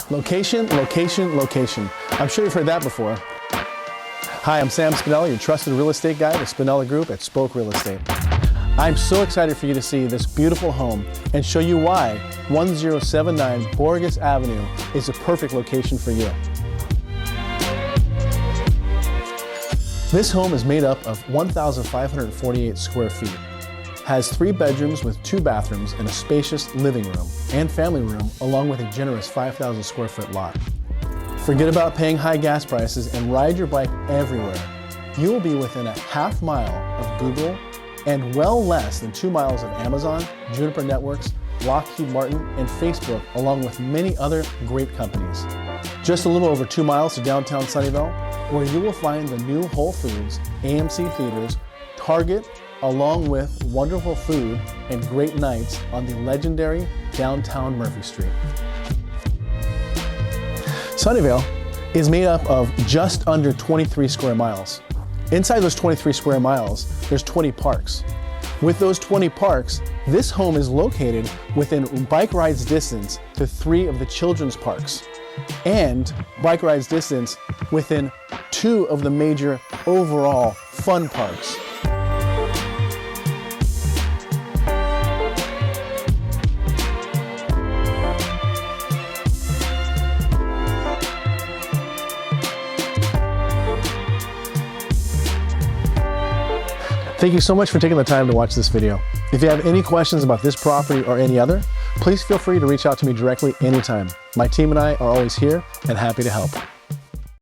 Location, location, location. I'm sure you've heard that before. Hi, I'm Sam Spinella, your trusted real estate guy with Spinella Group at Spoke Real Estate. I'm so excited for you to see this beautiful home and show you why 1079 Borregas Avenue is a perfect location for you. This home is made up of 1,548 square feet, has 3 bedrooms with 2 bathrooms and a spacious living room and family room, along with a generous 5,000 square foot lot. Forget about paying high gas prices and ride your bike everywhere. You will be within a half mile of Google and well less than 2 miles of Amazon, Juniper Networks, Lockheed Martin, and Facebook, along with many other great companies. Just a little over 2 miles to downtown Sunnyvale, where you will find the new Whole Foods, AMC theaters, Target, along with wonderful food and great nights on the legendary downtown Murphy Street. Sunnyvale is made up of just under 23 square miles. Inside those 23 square miles, there's 20 parks. With those 20 parks, this home is located within bike rides distance to 3 of the children's parks and bike rides distance within 2 of the major overall fun parks. Thank you so much for taking the time to watch this video. If you have any questions about this property or any other, please feel free to reach out to me directly anytime. My team and I are always here and happy to help.